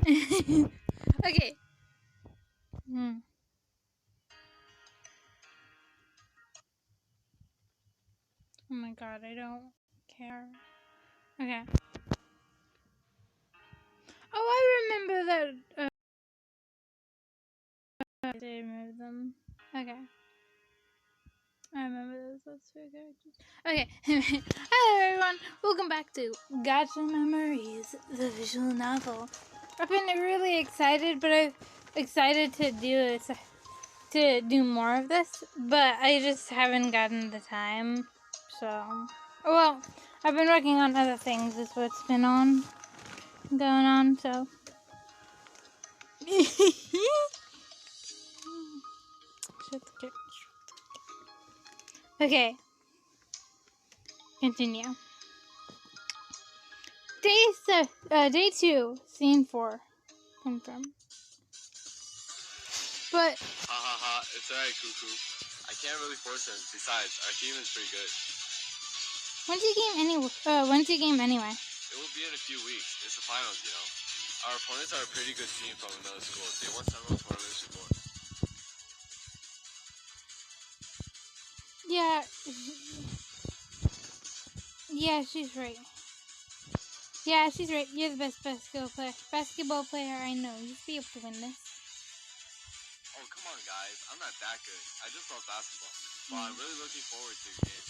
Okay. Hmm. Oh my god, I don't care. Okay. Oh, I remember that. They removed them. Okay. I remember those two characters. Okay. Hello, everyone. Welcome back to Gacha Memories, the visual novel. I've been really excited, but I'm excited to do more of this, but I just haven't gotten the time. So, well, I've been working on other things. Is what's been going on. So. Okay, continue. Day 2, scene 4. Confirm. But Ha, it's alright, Cuckoo. I can't really force him. Besides, our team is pretty good. when's your game anyway? It will be in a few weeks. It's the finals, you know. Our opponents are a pretty good team from another school. They won several tournaments before. Yeah. Yeah, she's right. Yeah, she's right. You're the best basketball player I know. You should be able to win this. Oh, come on, guys. I'm not that good. I just love basketball. But I'm really looking forward to the game.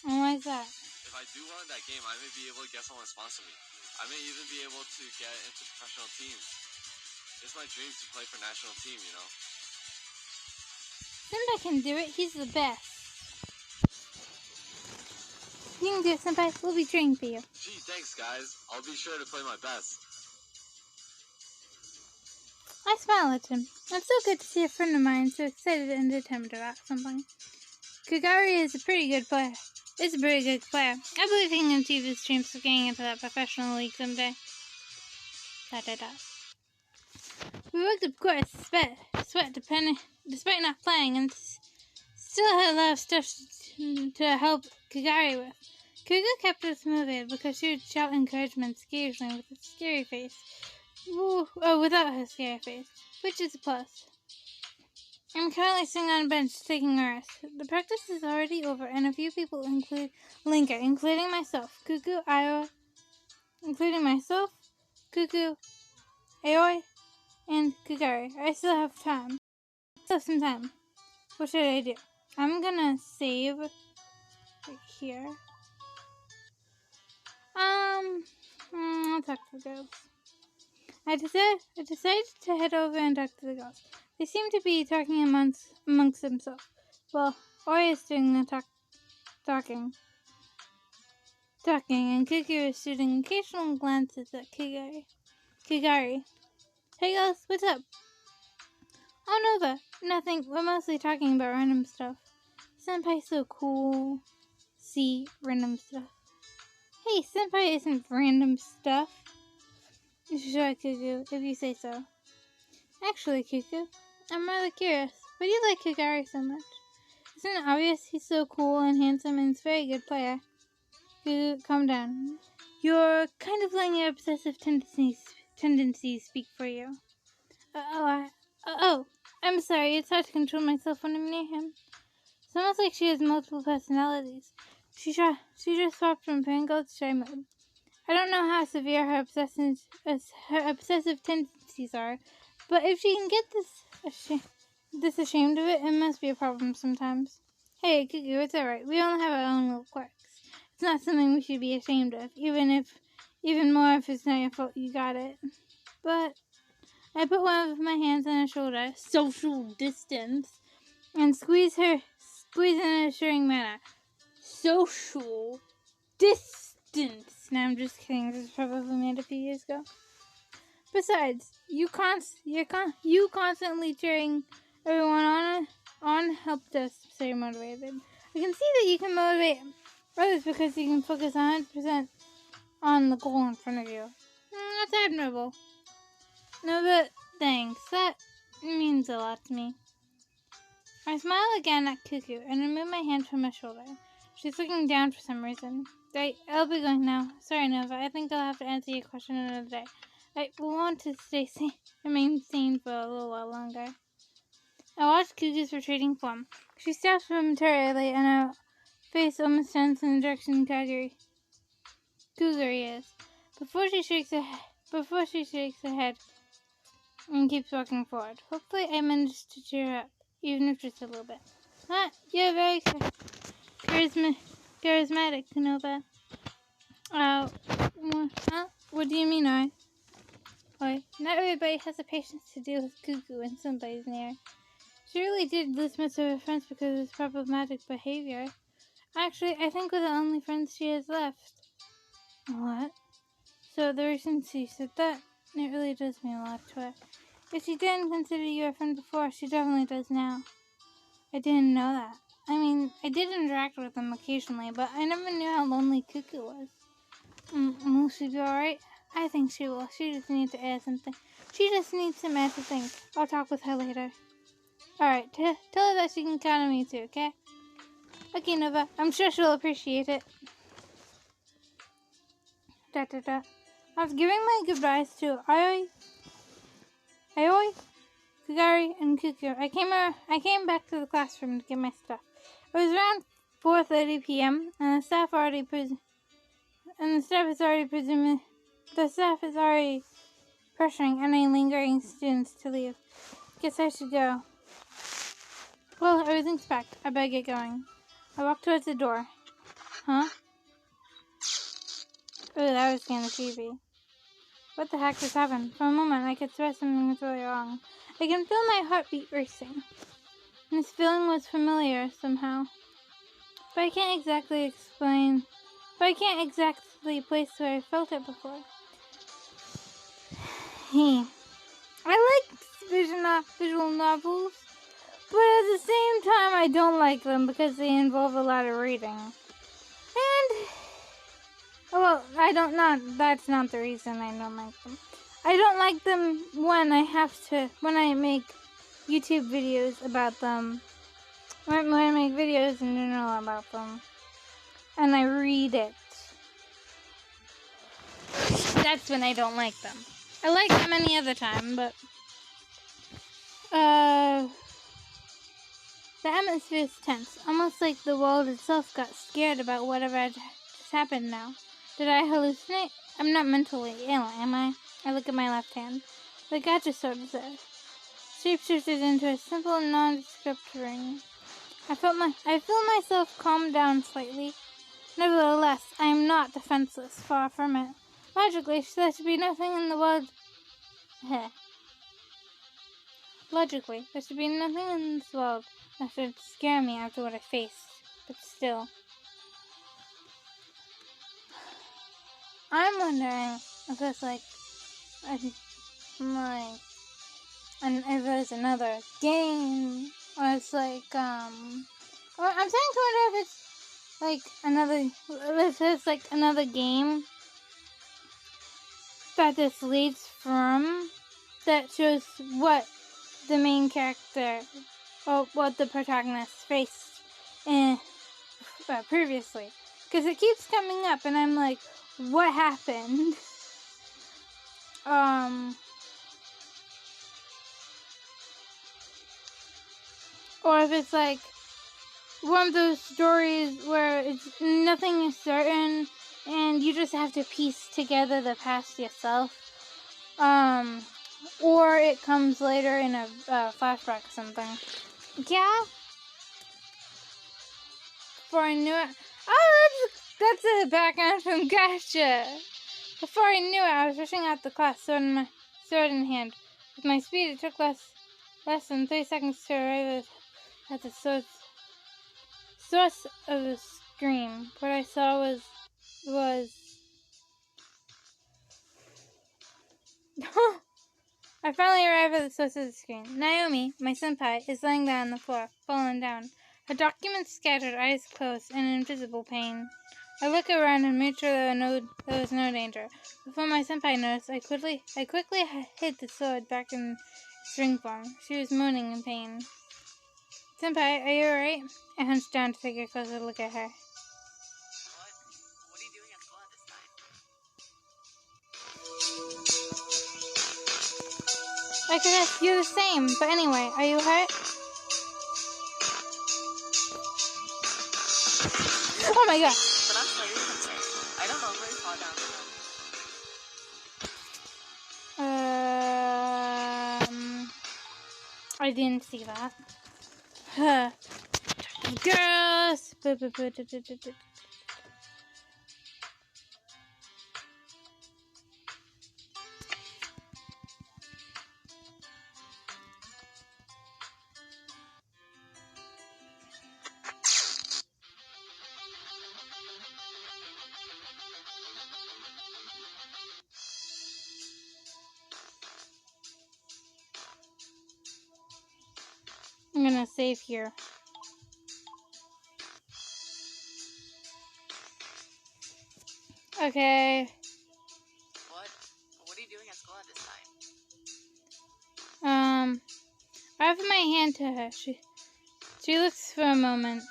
And why is that? If I do well in that game, I may be able to get someone to sponsor me. I may even be able to get into professional teams. It's my dream to play for national team, you know. Senpai can do it. He's the best. You can do it, Senpai. We'll be cheering for you. Gee, thanks, guys. I'll be sure to play my best. I smile at him. It's so good to see a friend of mine so excited and determined about something. Kagari is a pretty good player. I believe he can achieve his dreams of getting into that professional league someday. We worked, of course, sweat despite not playing, and still had a lot of stuff to help Kagari with. Kuga kept us motivated because she would shout encouragements occasionally with a scary face. Without her scary face, which is a plus. I'm currently sitting on a bench taking a rest. The practice is already over, and a few people linger, including myself, Cuckoo, Aoi, and Kagari. I still have time. Still have some time. What should I do? I'm gonna save right here. I'll talk to the girls. I decided to head over and talk to the girls. They seem to be talking amongst themselves. Well, Oi is doing the talking, and Kuku is shooting occasional glances at Kigari. Hey girls, what's up? Oh, Nova. Nothing. We're mostly talking about random stuff. Senpai's so cool. See, random stuff. Hey, Senpai isn't random stuff. Sure, Kuku, if you say so. Actually, Kuku, I'm rather curious. Why do you like Kigari so much? Isn't it obvious he's so cool and handsome and he's a very good player? Kuku, calm down. You're kind of letting your obsessive tendencies speak for you. I'm sorry. It's hard to control myself when I'm near him. It's almost like she has multiple personalities. She just swapped from Pangirl to Shy Mode. I don't know how severe her obsessive tendencies are, but if she can get this ashamed of it, it must be a problem sometimes. Hey, Cuckoo, it's alright. We all have our own little quirks. It's not something we should be ashamed of, even more if it's not your fault you got it. But I put one of my hands on her shoulder, social distance, and squeeze in an assuring manner. Social distance. No, I'm just kidding. This was probably made a few years ago. Besides, you constantly cheering everyone on helped us stay motivated. I can see that you can motivate others because you can focus 100% on the goal in front of you. That's admirable. No, but thanks. That means a lot to me. I smile again at Cuckoo and remove my hand from her shoulder. She's looking down for some reason. I'll be going now. Sorry, Nova. I think I'll have to answer your question another day. I will want to remain sane for a little while longer. I watched Gugu's retreating form. She stops momentarily, and her face almost turns in the direction Guguri is. Before she shakes her head and keeps walking forward. Hopefully I managed to cheer her up, even if just a little bit. You're very charismatic, Nova. What do you mean, not everybody has the patience to deal with Gugu when somebody's near. She really did lose most of her friends because of his problematic behavior. Actually, I think we're the only friends she has left. What? So the reason she said that, it really does mean a lot to her. If she didn't consider you a friend before, she definitely does now. I didn't know that. I mean, I did interact with them occasionally, but I never knew how lonely Cuckoo was. Will she be alright? I think she will. She just needs to add something. She just needs some air to think. I'll talk with her later. Alright, tell her that she can count on me too, okay? Okay, Nova. I'm sure she'll appreciate it. I was giving my goodbyes to Aoi, Kagari, and Cuckoo. I came back to the classroom to get my stuff. It was around 4:30 p.m. and the staff is already pressuring any lingering students to leave. Guess I should go. Well, everything's packed. I better get going. I walked towards the door. Huh? Oh, that was kind of creepy. What the heck just happened? For a moment, I could swear something was really wrong. I can feel my heartbeat racing. This feeling was familiar somehow. But I can't exactly place where I felt it before. I like visual novels, but at the same time I don't like them because they involve a lot of reading. That's not the reason I don't like them. I don't like them when I make YouTube videos about them. When I make videos in general about them. And I read it. That's when I don't like them. I like them any other time, but the atmosphere is tense, almost like the world itself got scared about whatever had just happened now. Did I hallucinate? I'm not mentally ill, am I? I look at my left hand. The Gacha sword is there. Shapeshifted into a simple, nondescript ring. I feel myself calm down slightly. Nevertheless, I am not defenseless, far from it. Logically, there should be nothing in the world. Logically, there should be nothing in this world that should scare me after what I faced. But still. I'm wondering if it's and if there's another game, or it's I'm starting to wonder if it's another game that this leads from, that shows what the main character, or what the protagonist faced previously. Because it keeps coming up, and I'm like, what happened? Or if it's one of those stories where nothing is certain and you just have to piece together the past yourself. Or it comes later in a flashback or something. Yeah? Before I knew it. Oh, that's a background from Gacha. Before I knew it, I was rushing out the class, sword in hand. With my speed, it took less than 3 seconds to arrive at the source of the scream. What I saw was I finally arrived at the source of the screen. Naomi, my senpai, is lying there on the floor, fallen down. Her documents scattered, eyes closed, in invisible pain. I look around and made sure there was no danger. Before my senpai noticed, I quickly hid the sword back in its ring form. She was moaning in pain. Senpai, are you alright? I hunched down to take a closer look at her. What are you doing at school at this time? I could ask you the same, but anyway, are you hurt? Oh my god! But I'm slightly concerned. I don't normally fall down for I didn't see that. Girls! I'm gonna save here. Okay. What are you doing at school at this time? I offer my hand to her. She looks for a moment,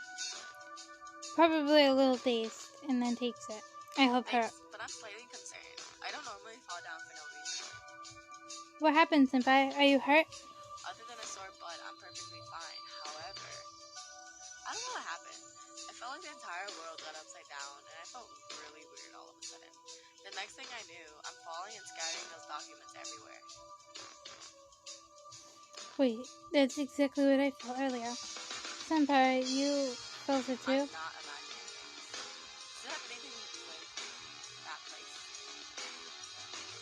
probably a little dazed, and then takes it. I help her. But I'm slightly concerned. I don't normally fall down for no reason. What happened, Senpai? Are you hurt? Other than a sore butt, I'm perfectly fine. However, I don't know what happened. I felt like the entire world got upside down, and I felt really weird all of a sudden. The next thing I knew, I'm falling and scattering those documents everywhere. Wait, that's exactly what I felt earlier. Senpai, you felt it too? I'm not imagining things. Does it have anything to do with that place?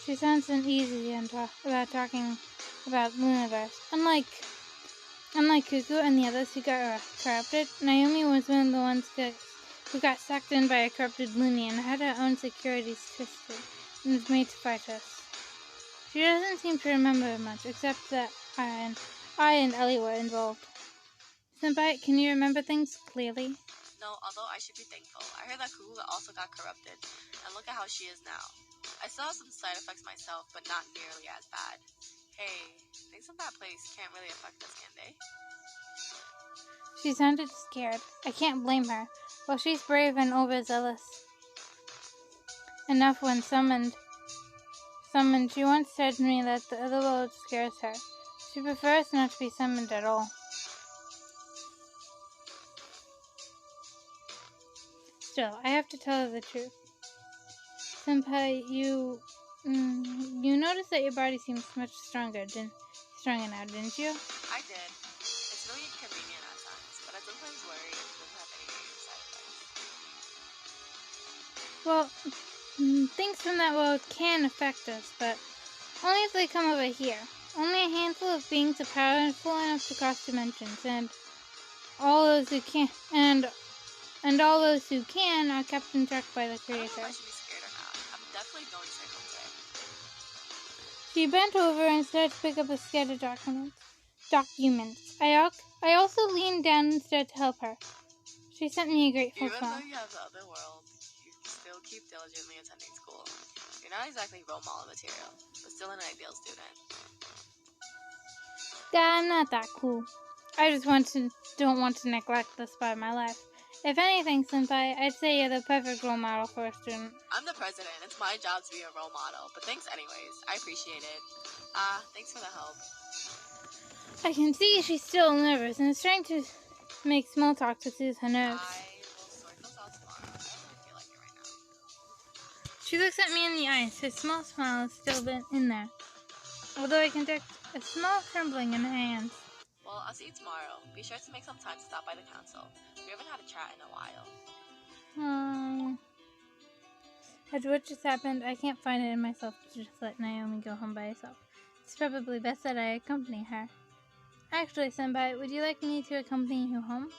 She sounds uneasy about talking about Lunaverse. Unlike Cuckoo and the others who got corrupted, Naomi was one of the ones who got sucked in by a corrupted Looney and had her own securities twisted and was made to fight us. She doesn't seem to remember much, except that I and Ellie were involved. Senpai, can you remember things clearly? No, although I should be thankful. I heard that Kuga also got corrupted, and look at how she is now. I still have some side effects myself, but not nearly as bad. Hey, things in that place can't really affect us, can they? She sounded scared. I can't blame her. Well, she's brave and overzealous enough when summoned. She once said to me that the other world scares her. She prefers not to be summoned at all. Still, I have to tell her the truth. Senpai, you noticed that your body seems much stronger now, didn't you? I did. It's really inconvenient at times, but I sometimes worry it doesn't have any negative side effects. Well, things from that world can affect us, but only if they come over here. Only a handful of beings are powerful enough to cross dimensions, and all those who can are kept in check by the Creator. I don't know if I should be scared or not. I'm definitely going to say. She bent over and started to pick up a scattered documents. I also leaned down and started to help her. She sent me a grateful smile. Even though you have the other world, you still keep diligently attending school. You're not exactly role model material, but still an ideal student. I'm not that cool. I just don't want to neglect this part of my life. If anything, Senpai, I'd say you're the perfect role model for a student. I'm the president. It's my job to be a role model. But thanks anyways. I appreciate it. Thanks for the help. I can see she's still nervous and is trying to make small talk to soothe her nerves. I will sort those out tomorrow. I don't really feel like it right now. She looks at me in the eyes. Her small smile is still in there, although I can detect a small trembling in her hands. Well, I'll see you tomorrow. Be sure to make some time to stop by the council. We haven't had a chat in a while. After what just happened, I can't find it in myself to just let Naomi go home by herself. It's probably best that I accompany her. Actually, Senpai, would you like me to accompany you home?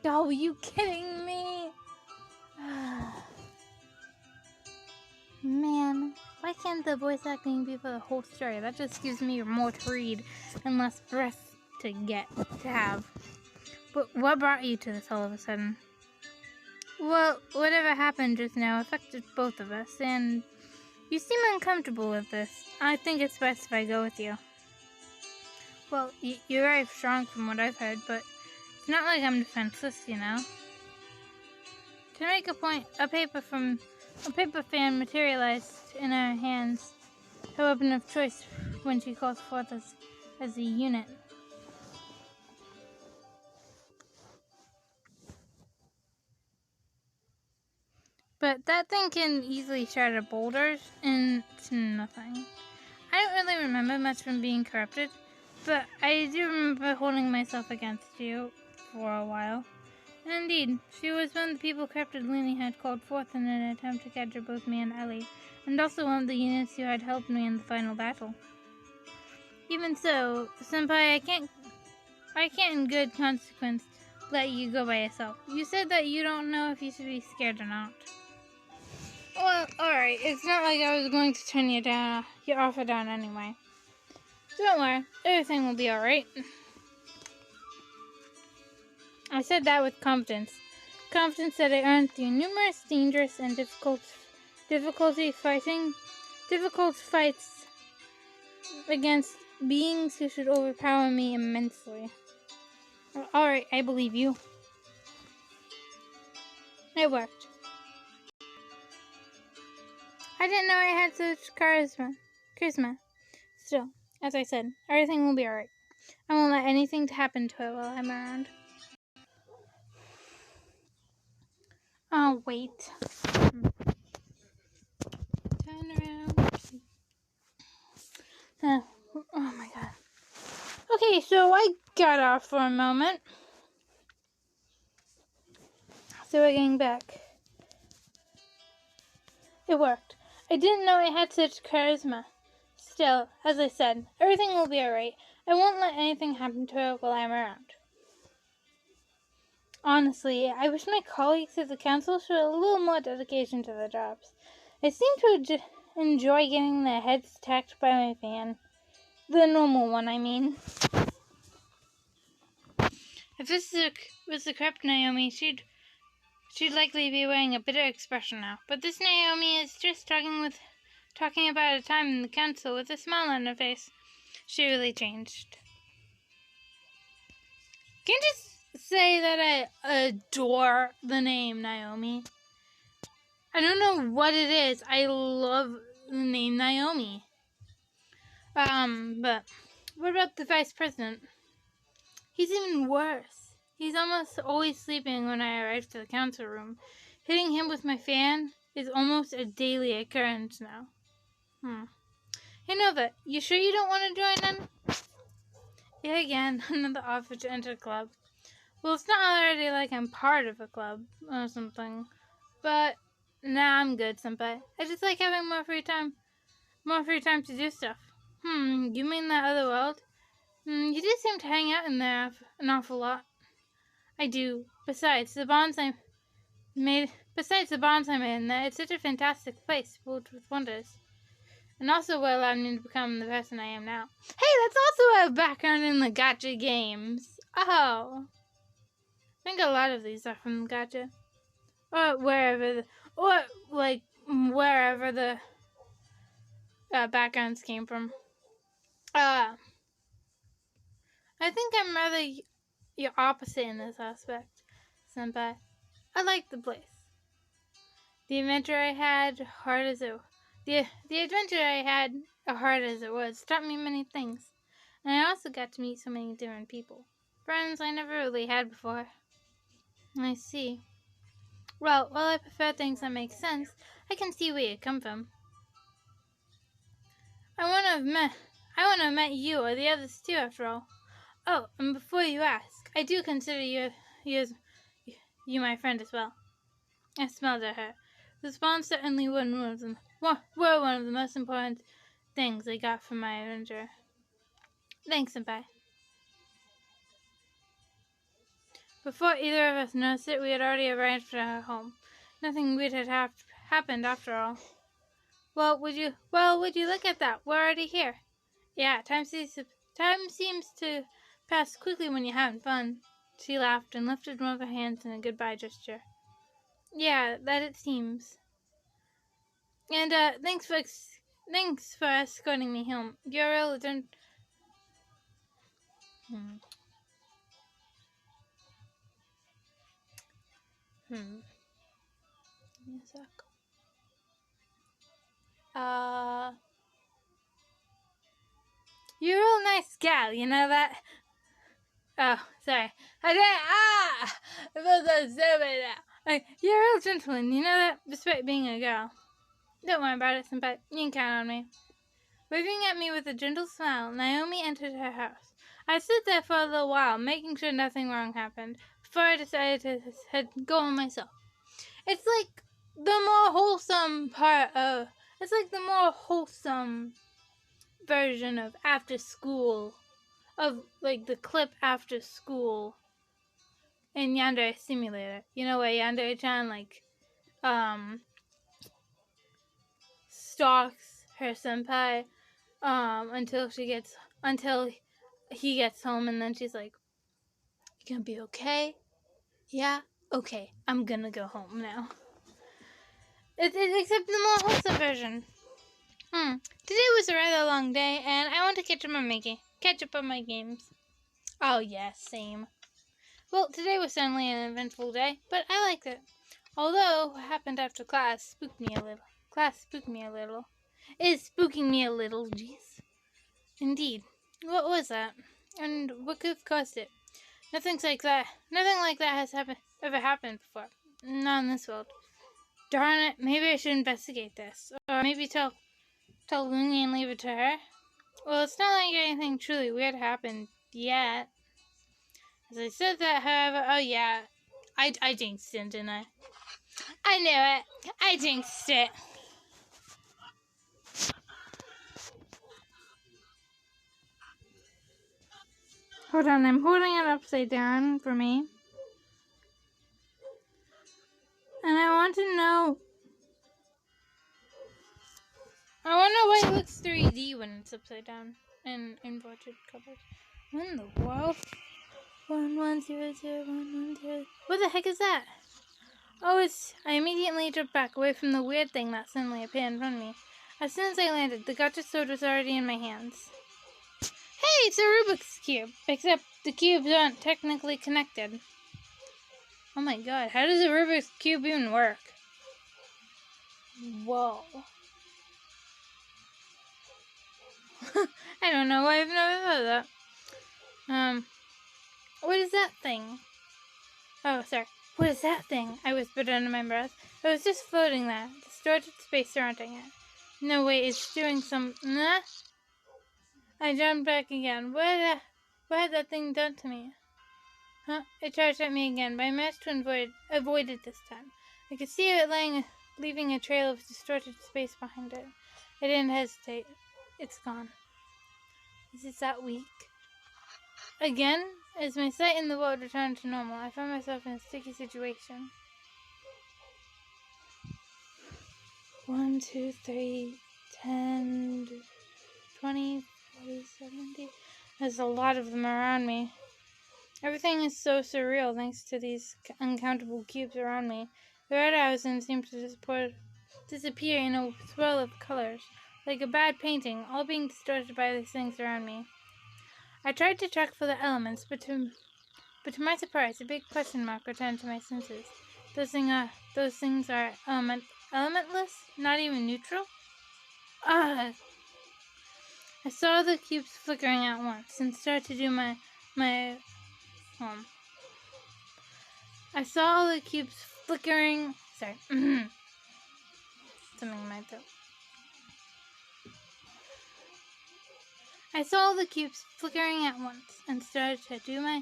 Oh, are you kidding me? Man, why can't the voice acting be for the whole story? That just gives me more to read and less breath to have. But what brought you to this all of a sudden? Well, whatever happened just now affected both of us, and you seem uncomfortable with this. I think it's best if I go with you. Well, you're very strong from what I've heard, but it's not like I'm defenseless, you know? To make a point, a paper fan materialized in our hands. Her weapon of choice when she calls forth as a unit. But that thing can easily shatter boulders into nothing. I don't really remember much from being corrupted, but I do remember holding myself against you for a while. And indeed, she was one of the people corrupted Lini had called forth in an attempt to capture both me and Ellie, and also one of the units who had helped me in the final battle. Even so, Senpai, I can't in good consequence let you go by yourself. You said that you don't know if you should be scared or not. Well, alright, it's not like I was going to turn your offer down anyway. Don't worry, everything will be alright. I said that with confidence. Confidence that I earned through numerous dangerous and difficult fights against beings who should overpower me immensely. Alright, I believe you. It worked. I didn't know I had such charisma. Still, as I said, everything will be alright. I won't let anything happen to it while I'm around. Oh, wait. Turn around. Oh my god. Okay, so I got off for a moment. So we're getting back. It worked. I didn't know I had such charisma. Still, as I said, everything will be alright. I won't let anything happen to it while I'm around. Honestly, I wish my colleagues at the council showed a little more dedication to their jobs. They seem to enjoy getting their heads attacked by my fan. The normal one, I mean. If this was the correct Naomi, she'd likely be wearing a bitter expression now. But this Naomi is just talking about a time in the council with a smile on her face. She really changed. Can I just say that I adore the name Naomi? I don't know what it is. I love the name Naomi. But what about the vice president? He's even worse. He's almost always sleeping when I arrive to the council room. Hitting him with my fan is almost a daily occurrence now. Hey Nova, you sure you don't want to join in? Yeah, again, another offer to enter a club. Well, it's not already like I'm part of a club or something. But, nah, I'm good, Senpai. I just like having more free time to do stuff. You mean that other world? You do seem to hang out in there an awful lot. I do. Besides the bonds I made in there, it's such a fantastic place filled with wonders. And also what allowed me to become the person I am now. Hey, that's also a background in the Gacha games. Oh. I think a lot of these are from Gacha. Or wherever the backgrounds came from. I think I'm rather your opposite in this aspect, Senpai. I like the place. The adventure I had, hard as it was, taught me many things. And I also got to meet so many different people. Friends I never really had before. I see. Well, while I prefer things that make sense, I can see where you come from. I wouldn't have met you or the others too, after all. Oh, and before you ask, I do consider you my friend as well. I smiled at her. This bond certainly were one of the most important things I got from my adventure. Thanks, Senpai. Before either of us noticed it, we had already arrived at our home. Nothing weird had happened after all. Well, would you look at that? We're already here. Yeah, time seems to pass quickly when you're having fun. She laughed and lifted one of her hands in a goodbye gesture. Yeah, that it seems. And thanks for escorting me home. You're a legend. Give me a sec. gal, you know that? Oh, sorry. I didn't, I feel so stupid now. You're a real gentleman, you know that, despite being a girl. Don't worry about it, Senpai. You can count on me. Waving at me with a gentle smile, Naomi entered her house. I stood there for a little while, making sure nothing wrong happened, before I decided to go home myself. It's like the more wholesome it's like the more wholesome version of after school, of like the clip after school in Yandere Simulator. You know where Yandere-chan stalks her senpai until he gets home, and then she's like, "You gonna be okay? Yeah, okay. I'm gonna go home now." Except the more wholesome version. Today was a rather long day, and I want to catch up on my games. Oh yeah, same. Well, today was certainly an eventful day, but I liked it. Although what happened after class spooked me a little. It is spooking me a little, jeez. Indeed. What was that? And what could have caused it? Nothing like that has ever happened before. Not in this world. Darn it, maybe I should investigate this. Or maybe tell Looney and leave it to her. Well, it's not like anything truly weird happened yet. As I said that, however, oh yeah, I jinxed it, didn't I? I knew it. I jinxed it. Hold on, I'm holding it upside down for me. And I want to know why it looks 3D when it's upside down and inverted covers. What in the world? 11001110. What the heck is that? Oh, I immediately jumped back away from the weird thing that suddenly appeared in front of me. As soon as I landed, the Gacha sword was already in my hands. Hey, it's a Rubik's Cube! Except the cubes aren't technically connected. Oh my god, how does a Rubik's Cube even work? Whoa. I don't know why I've never thought of that. What is that thing? Oh, sorry. What is that thing? I whispered under my breath. It was just floating there, distorted space surrounding it. No, wait, it's doing some... Nah? I jumped back again. What had that thing done to me? Huh? It charged at me again, but I managed to avoid it this time. I could see it leaving a trail of distorted space behind it. I didn't hesitate. It's gone. Is it that weak? Again, as my sight in the world returned to normal, I found myself in a sticky situation. 1, 2, 3, 10, 20, 40, 70. There's a lot of them around me. Everything is so surreal thanks to these uncountable cubes around me. The red I was in seemed to disappear in a swirl of colors, like a bad painting, all being distorted by these things around me. I tried to check for the elements, but to my surprise, a big question mark returned to my senses. Those things are elementless? Not even neutral? Ugh! I saw the cubes flickering at once and started to do my I saw all the cubes flickering. Sorry. Something in my throat. I saw all the cubes flickering at once and started doing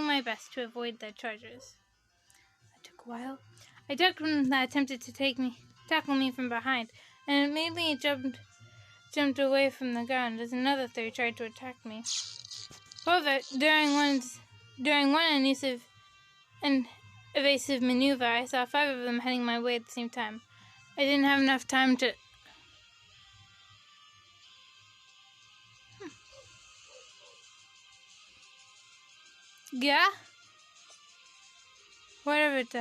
my best to avoid their charges. It took a while. I ducked one that attempted to tackle me from behind, and immediately jumped away from the ground as another three tried to attack me. However, during one evasive maneuver, I saw 5 of them heading my way at the same time. I didn't have enough time to... Yeah? Whatever it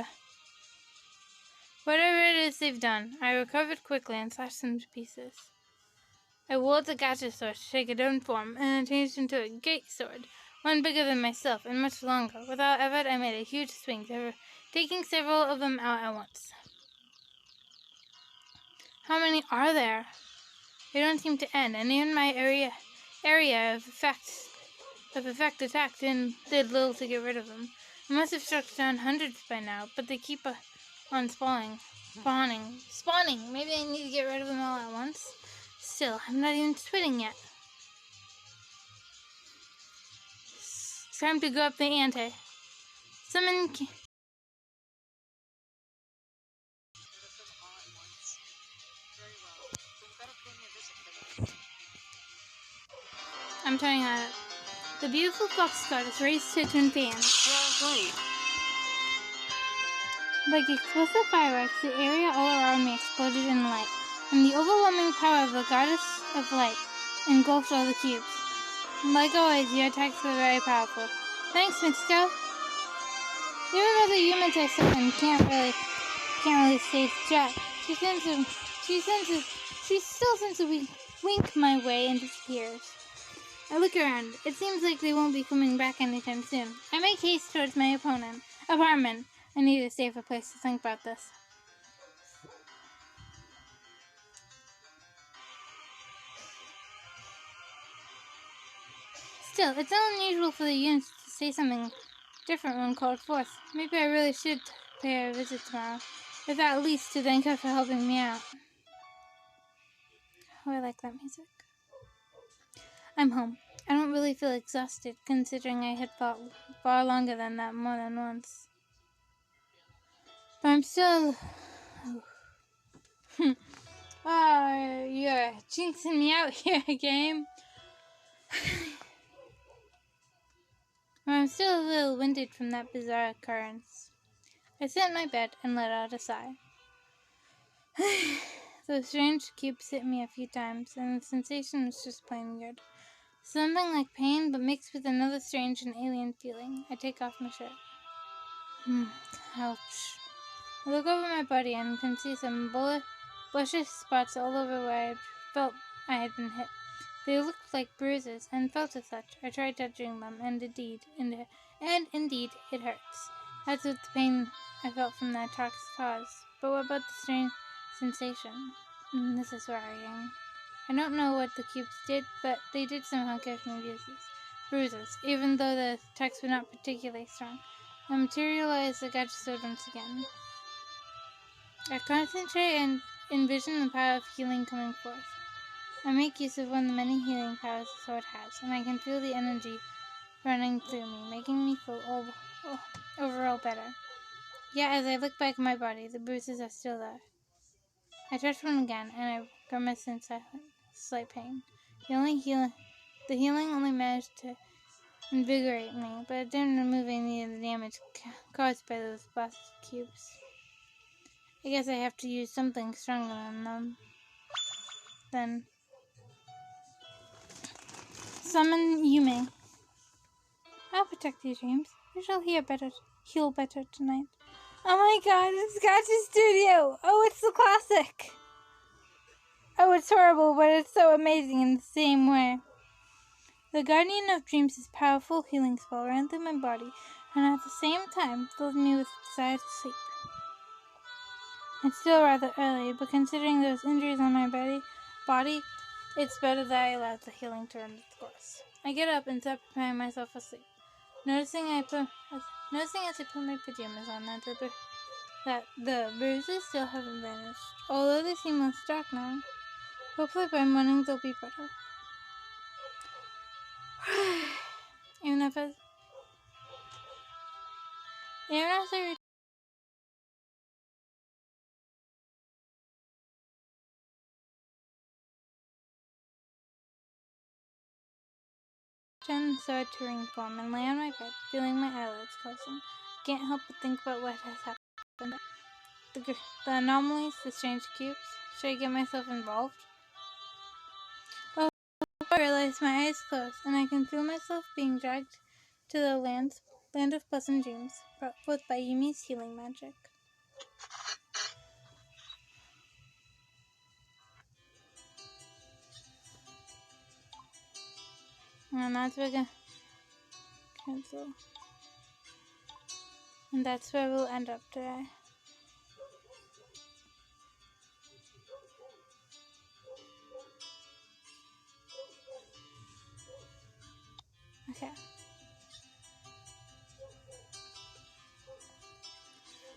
is they've done, I recovered quickly and slashed them to pieces. I wielded the Gacha sword to take its own form, and it changed into a gate sword, one bigger than myself and much longer. Without effort, I made a huge swing, taking several of them out at once. How many are there? They don't seem to end, and even my area of effect attack did little to get rid of them. I must have struck down hundreds by now, but they keep on spawning. Maybe I need to get rid of them all at once. Still, I'm not even twitting yet. It's time to go up the ante. Summon. I'm turning that up. The beautiful fox goddess raised her twin fans. Like explosive fireworks, the area all around me exploded in light, and the overwhelming power of the goddess of light engulfed all the cubes. Like always, your attacks were very powerful. Thanks, Mitsuko. Even though the humans I summoned can't really stage Jack, she still sends a wink my way and disappears. I look around. It seems like they won't be coming back anytime soon. I make haste towards my apartment. I need a safer place to think about this. Still, it's not unusual for the units to say something different when called forth. Maybe I really should pay her a visit tomorrow, if at least to thank her for helping me out. Oh, I like that music. I'm home. I don't really feel exhausted, considering I had fought far longer than that more than once. But I'm still... Oh, you're jinxing me out here, game. I'm still a little winded from that bizarre occurrence. I sit in my bed and let out a sigh. Those strange cubes hit me a few times, and the sensation was just plain weird. Something like pain, but mixed with another strange and alien feeling. I take off my shirt. Ouch. I look over my body and can see some blushish spots all over where I felt I had been hit. They looked like bruises, and felt as such. I tried touching them, and indeed, it hurts. That's what the pain I felt from the attacks caused. But what about the strange sensation? This is worrying. I don't know what the cubes did, but they did somehow give me bruises, even though the attacks were not particularly strong. I materialized the Gacha sword once again. I concentrate and envision the power of healing coming forth. I make use of one of the many healing powers the sword has, and I can feel the energy running through me, making me feel overall better. Yet as I look back at my body, the bruises are still there. I touch one again, and I grimace in slight pain. The healing only managed to invigorate me, but it didn't remove any of the damage caused by those blasted cubes. I guess I have to use something stronger than them. Then summon Yume. I'll protect you, James. You shall heal better tonight. Oh my god, it's Gacha Studio! Oh, it's the classic! Oh, it's horrible, but it's so amazing in the same way. The Guardian of Dreams' powerful healing spell ran through my body, and at the same time filled me with desire to sleep. It's still rather early, but considering those injuries on my body, it's better that I allowed the healing to run its course. I get up and start preparing myself for sleep. Noticing as I put my pajamas on that the bruises still haven't vanished, although they seem less dark now. Hopefully by morning they'll be better. Even as I return sword to ring form and lay on my bed, feeling my eyelids closing, I can't help but think about what has happened. The anomalies, the strange cubes. Should I get myself involved? Oh, I realize my eyes close, and I can feel myself being dragged to the land of pleasant dreams, brought forth by Yumi's healing magic. And that's where we're cancel. And that's where we'll end up today. Okay.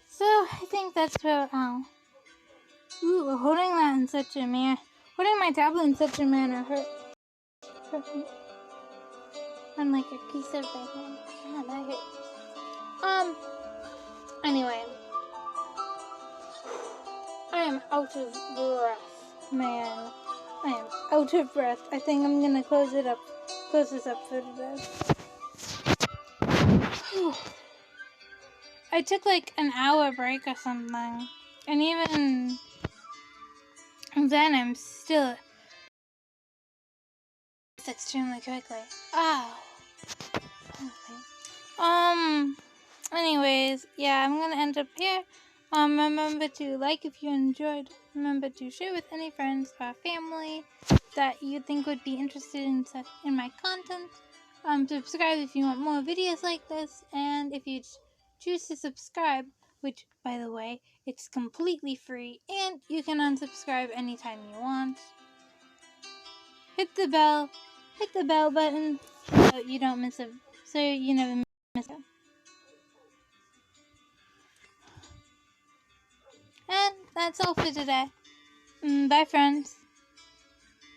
So, I think that's about all. Ooh, holding my tablet in such a manner hurt me. On like a piece of my hand. Ah, that hurts. Anyway. I am out of breath, man. I am out of breath. I think I'm gonna close this up for today. I took like an hour break or something. And even then I'm still extremely quickly. Ow. Anyways, yeah, I'm gonna end up here. Remember to like if you enjoyed. Remember to share with any friends or family that you think would be interested in my content. Subscribe if you want more videos like this, and if you choose to subscribe, which, by the way, it's completely free, and you can unsubscribe anytime you want. Hit the bell button so you don't miss it, so you never miss it. And that's all for today. Bye, friends.